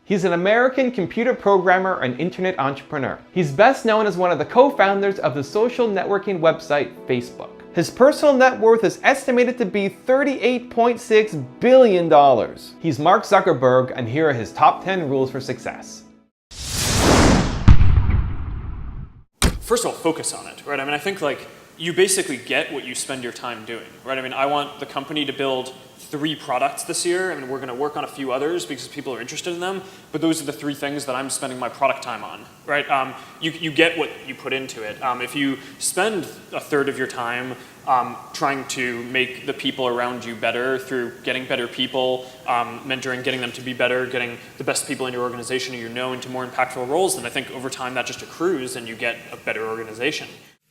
He's an American computer programmer and internet entrepreneur. He's best known as one of the co-founders of the social networking website Facebook. His personal net worth is estimated to be $38.6 billion. He's Mark Zuckerberg, and here are his top 10 rules for success. First of all, focus on it, right? I mean, I think like you basically get what you spend your time doing, right? I mean, I want the company to build 3 products this year. I mean, we're going to work on a few others because people are interested in them, but those are the 3 things that I'm spending my product time on, right? You get what you put into it. If you spend a third of your time trying to make the people around you better through getting better people, mentoring, getting them to be better, getting the best people in your organization who you know into more impactful roles, then I think over time that just accrues and you get a better organization.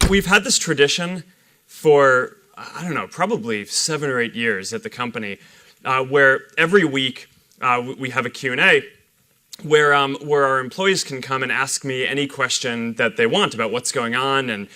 We've had this tradition for, I don't know, probably 7 or 8 years at the company, where every week we have a Q&A where our employees can come and ask me any question that they want about what's going on and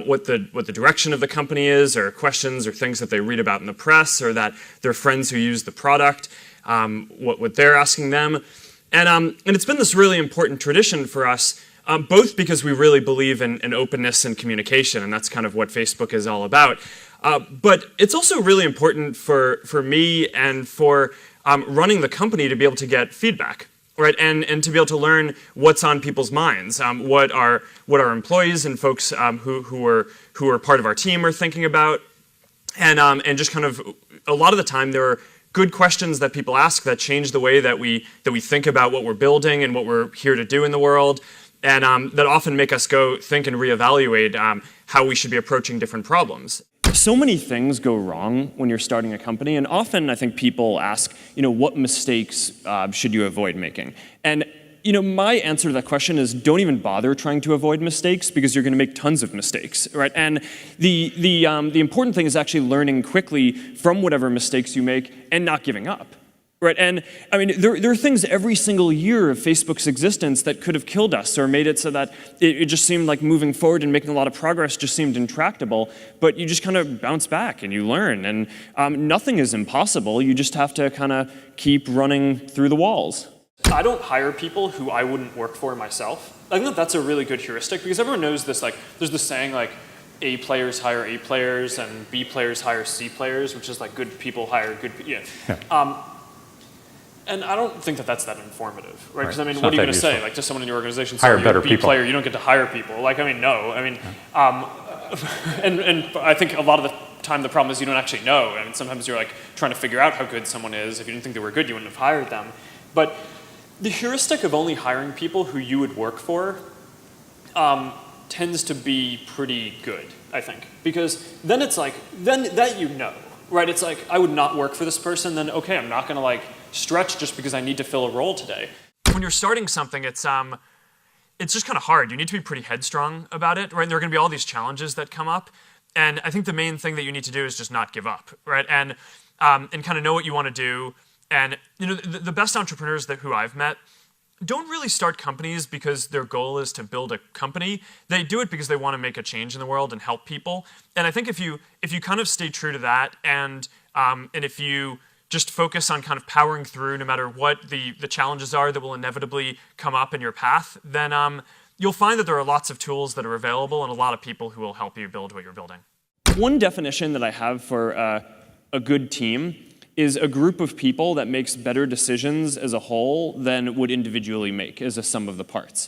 what the direction of the company is, or questions or things that they read about in the press, or that their friends who use the product, what they're asking them. And it's been this really important tradition for us, both because we really believe in openness and communication, and that's kind of what Facebook is all about. But it's also really important for me and for running the company to be able to get feedback, right? And to be able to learn what's on people's minds, what our employees and folks who are part of our team are thinking about, and just kind of a lot of the time there are good questions that people ask that change the way that we think about what we're building and what we're here to do in the world, and that often make us go think and reevaluate how we should be approaching different problems. So many things go wrong when you're starting a company, and often I think people ask, what mistakes should you avoid making? And my answer to that question is don't even bother trying to avoid mistakes, because you're going to make tons of mistakes, right? And the important thing is actually learning quickly from whatever mistakes you make and not giving up. Right, and I mean, there are things every single year of Facebook's existence that could have killed us or made it so that it just seemed like moving forward and making a lot of progress just seemed intractable, but you just kind of bounce back and you learn, and nothing is impossible. You just have to kind of keep running through the walls. I don't hire people who I wouldn't work for myself. I think that that's a really good heuristic, because everyone knows this, like, there's this saying like, A players hire A players and B players hire C players, which is like good people hire good people. Yeah. And I don't think that that's that informative, right? Because I mean, what are you going to say? Like, to someone in your organization, hire better you're a B people. player, you don't get to hire people. Like, I mean, no. I mean, and I think a lot of the time the problem is you don't actually know. I mean, sometimes you're like trying to figure out how good someone is. If you didn't think they were good, you wouldn't have hired them. But the heuristic of only hiring people who you would work for tends to be pretty good, I think, because then it's like, then that right? It's like, I would not work for this person, then okay, I'm not going to like stretch just because I need to fill a role today. When you're starting something, it's just kind of hard. You need to be pretty headstrong about it, right? And there are going to be all these challenges that come up, and I think the main thing that you need to do is just not give up, right? And kind of know what you want to do. And the best entrepreneurs who I've met don't really start companies because their goal is to build a company. They do it because they want to make a change in the world and help people. And I think if you kind of stay true to that, and if you just focus on kind of powering through no matter what the challenges are that will inevitably come up in your path, then you'll find that there are lots of tools that are available and a lot of people who will help you build what you're building. One definition that I have for a good team is a group of people that makes better decisions as a whole than would individually make as a sum of the parts.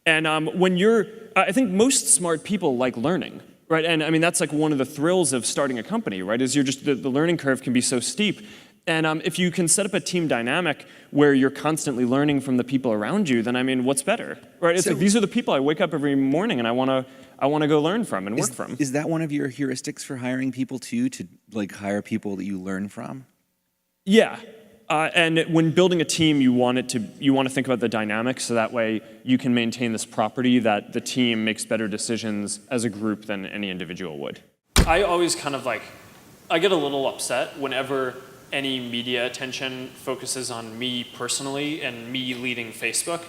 And I think most smart people like learning, right? And I mean, that's like one of the thrills of starting a company, right? Is you're just, the learning curve can be so steep. And if you can set up a team dynamic where you're constantly learning from the people around you, then I mean, what's better, right? It's like, these are the people I wake up every morning and I want to go learn from and work from. Is that one of your heuristics for hiring people too, to like hire people that you learn from? Yeah, and when building a team, you want to think about the dynamics, so that way you can maintain this property that the team makes better decisions as a group than any individual would. I always kind of like, I get a little upset whenever any media attention focuses on me personally and me leading Facebook,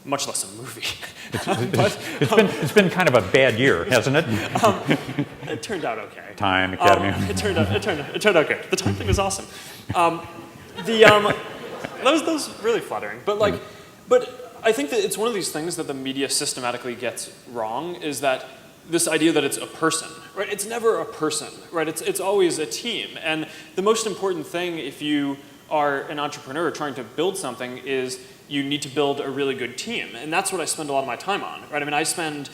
much less a movie. It's been kind of a bad year, hasn't it? It turned out okay. Time, Academy. It turned out good. The Time thing was awesome. That was really flattering. But like, But I think that it's one of these things that the media systematically gets wrong, is that this idea that it's a person, right? It's never a person, right? It's always a team. And the most important thing if you are an entrepreneur trying to build something is you need to build a really good team. And that's what I spend a lot of my time on, right? I mean, I spend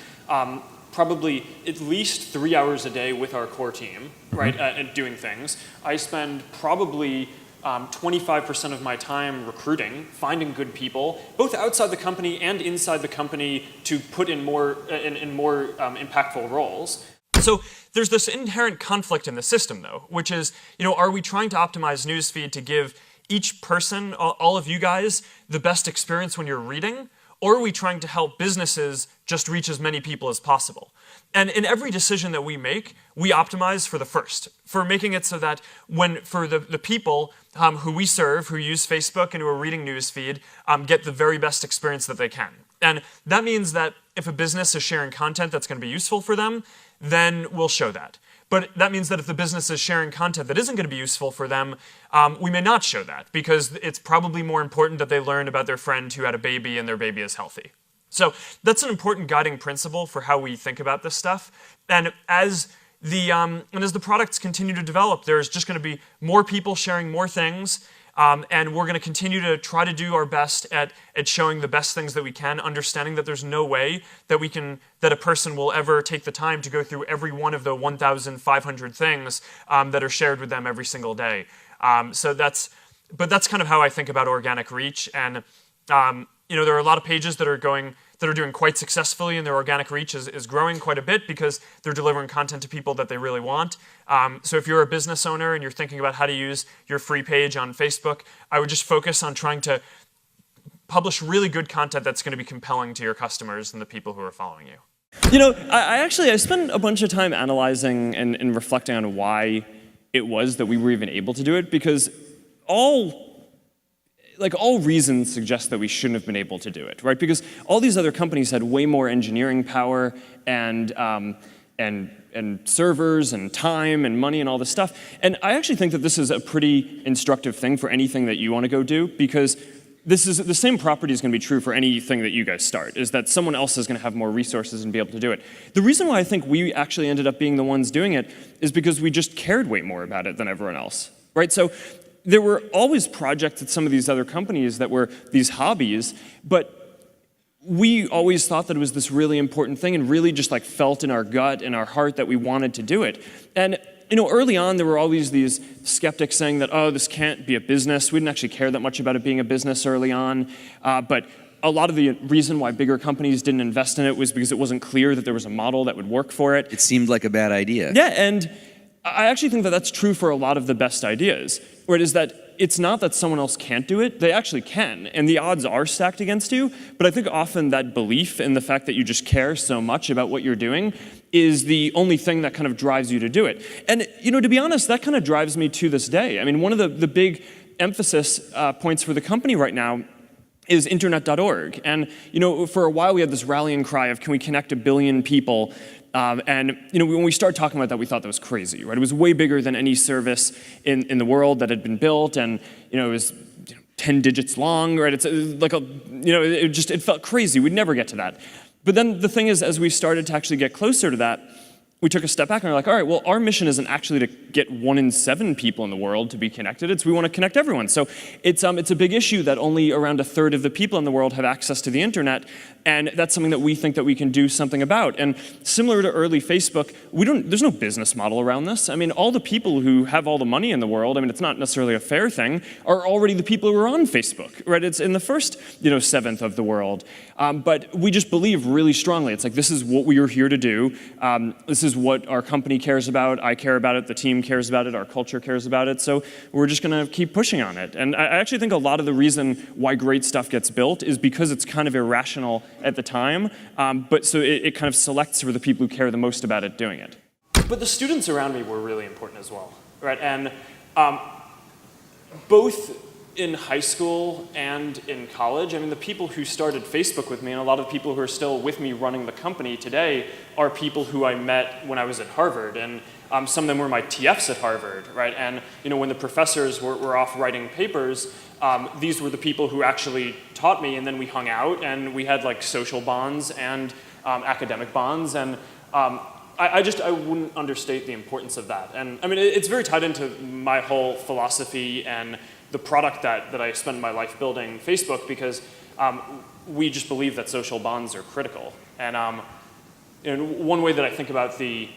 probably at least 3 hours a day with our core team, right, and doing things. I spend probably 25% of my time recruiting, finding good people, both outside the company and inside the company to put in more impactful roles. So there's this inherent conflict in the system, though, which is, are we trying to optimize newsfeed to give each person, all of you guys, the best experience when you're reading? Or are we trying to help businesses just reach as many people as possible? And in every decision that we make, we optimize for the first, for making it so that for the people who we serve, who use Facebook and who are reading newsfeed, get the very best experience that they can. And that means that if a business is sharing content that's going to be useful for them, then we'll show that. But that means that if the business is sharing content that isn't going to be useful for them, we may not show that, because it's probably more important that they learn about their friend who had a baby and their baby is healthy. So that's an important guiding principle for how we think about this stuff. And as the products continue to develop, there's just going to be more people sharing more things. And we're going to continue to try to do our best at showing the best things that we can, understanding that there's no way that a person will ever take the time to go through every one of the 1,500 things that are shared with them every single day. But that's kind of how I think about organic reach. And there are a lot of pages that are doing quite successfully, and their organic reach is growing quite a bit because they're delivering content to people that they really want. So if you're a business owner and you're thinking about how to use your free page on Facebook, I would just focus on trying to publish really good content that's going to be compelling to your customers and the people who are following you. I spent a bunch of time analyzing and reflecting on why it was that we were even able to do it, because all reasons suggest that we shouldn't have been able to do it, right? Because all these other companies had way more engineering power and servers and time and money and all this stuff. And I actually think that this is a pretty instructive thing for anything that you want to go do, because this is the same property is going to be true for anything that you guys start, is that someone else is going to have more resources and be able to do it. The reason why I think we actually ended up being the ones doing it is because we just cared way more about it than everyone else, right? So there were always projects at some of these other companies that were these hobbies, but we always thought that it was this really important thing and really just felt in our gut and our heart that we wanted to do it. And early on, there were always these skeptics saying that, oh, this can't be a business. We didn't actually care that much about it being a business early on, but a lot of the reason why bigger companies didn't invest in it was because it wasn't clear that there was a model that would work for it. It seemed like a bad idea. Yeah, and I actually think that that's true for a lot of the best ideas, where it is that it's not that someone else can't do it, they actually can, and the odds are stacked against you, but I think often that belief in the fact that you just care so much about what you're doing is the only thing that kind of drives you to do it. And, to be honest, that kind of drives me to this day. I mean, one of the big emphasis points for the company right now is internet.org. And, for a while we had this rallying cry of, can we connect 1 billion people? And when we started talking about that, we thought that was crazy, right? It was way bigger than any service in the world that had been built, and it was 10 digits long, right? It's it felt crazy. We'd never get to that. But then the thing is, as we started to actually get closer to that, we took a step back and we're like, all right, well, our mission isn't actually to get 1 in 7 people in the world to be connected. It's we want to connect everyone. So it's a big issue that only around 1/3 of the people in the world have access to the internet, and that's something that we think that we can do something about. And similar to early Facebook, there's no business model around this. I mean, all the people who have all the money in the world, I mean, it's not necessarily a fair thing, are already the people who are on Facebook, right? It's in the first 1/7 of the world. But we just believe really strongly. It's like, this is what we are here to do. This is what our company cares about. I care about it. The team cares about it. Our culture cares about it. So we're just going to keep pushing on it. And I actually think a lot of the reason why great stuff gets built is because it's kind of irrational at the time. But so it kind of selects for the people who care the most about it doing it. But the students around me were really important as well, right? And both in high school and in college, I mean, the people who started Facebook with me and a lot of the people who are still with me running the company today are people who I met when I was at Harvard. And some of them were my TFs at Harvard, right? And when the professors were off writing papers, these were the people who actually taught me, and then we hung out, and we had like social bonds and academic bonds, and I wouldn't understate the importance of that. And I mean, it's very tied into my whole philosophy and the product that I spend my life building, Facebook, because we just believe that social bonds are critical. And one way that I think about the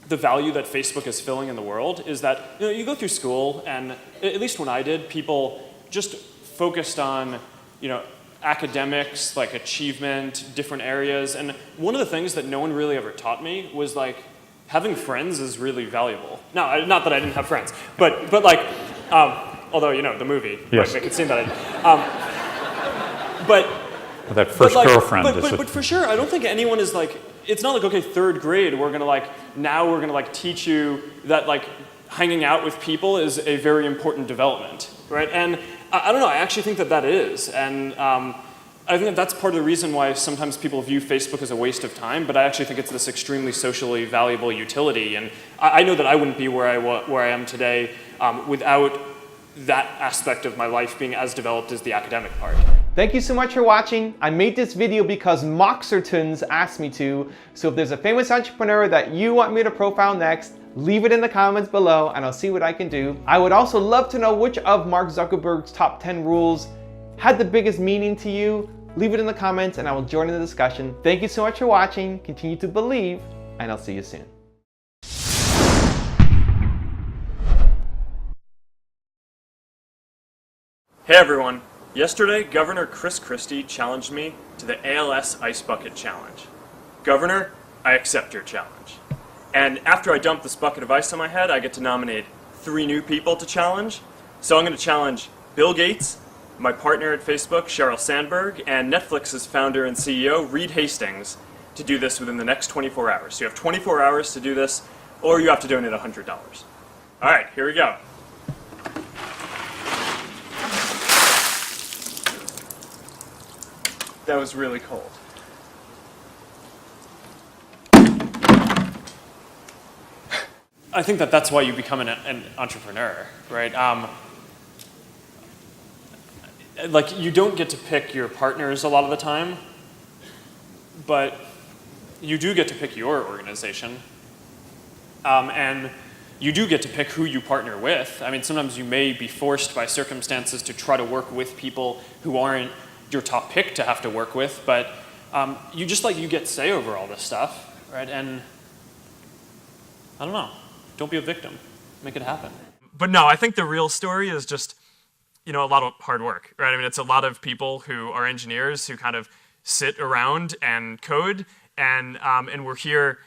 value that Facebook is filling in the world is that you go through school, and at least when I did, people just focused on academics, like achievement, different areas. And one of the things that no one really ever taught me was like having friends is really valuable. Now, not that I didn't have friends, but like, although the movie, yes, right, make it seem that but that first girlfriend. But for sure, I don't think anyone is like. It's not like, okay, third grade, we're gonna teach you that like hanging out with people is a very important development, right? And I don't know, I actually think that is. And I think that that's part of the reason why sometimes people view Facebook as a waste of time, but I actually think it's this extremely socially valuable utility. And I know that I wouldn't be where I am today without that aspect of my life being as developed as the academic part. Thank you so much for watching. I made this video because Moxertons asked me to, so if there's a famous entrepreneur that you want me to profile next, leave it in the comments below and I'll see what I can do. I would also love to know which of Mark Zuckerberg's top 10 rules had the biggest meaning to you. Leave it in the comments and I will join in the discussion. Thank you so much for watching. Continue to believe, and I'll see you soon. Hey everyone. Yesterday, Governor Chris Christie challenged me to the ALS Ice Bucket Challenge. Governor, I accept your challenge. And after I dump this bucket of ice on my head, I get to nominate 3 new people to challenge. So I'm going to challenge Bill Gates, my partner at Facebook, Sheryl Sandberg, and Netflix's founder and CEO, Reed Hastings, to do this within the next 24 hours. So you have 24 hours to do this, or you have to donate $100. All right, here we go. That was really cold. I think that that's why you become an entrepreneur, right? Like, you don't get to pick your partners a lot of the time, but you do get to pick your organization. And you do get to pick who you partner with. I mean, sometimes you may be forced by circumstances to try to work with people who aren't your top pick to have to work with, but you get say over all this stuff, right? And I don't know, don't be a victim, make it happen. But no, I think the real story is just, a lot of hard work, right? I mean, it's a lot of people who are engineers who kind of sit around and code, and we're here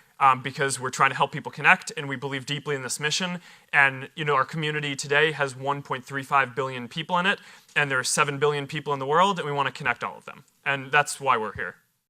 because we're trying to help people connect, and we believe deeply in this mission. And our community today has 1.35 billion people in it, and there are 7 billion people in the world, and we want to connect all of them. And that's why we're here.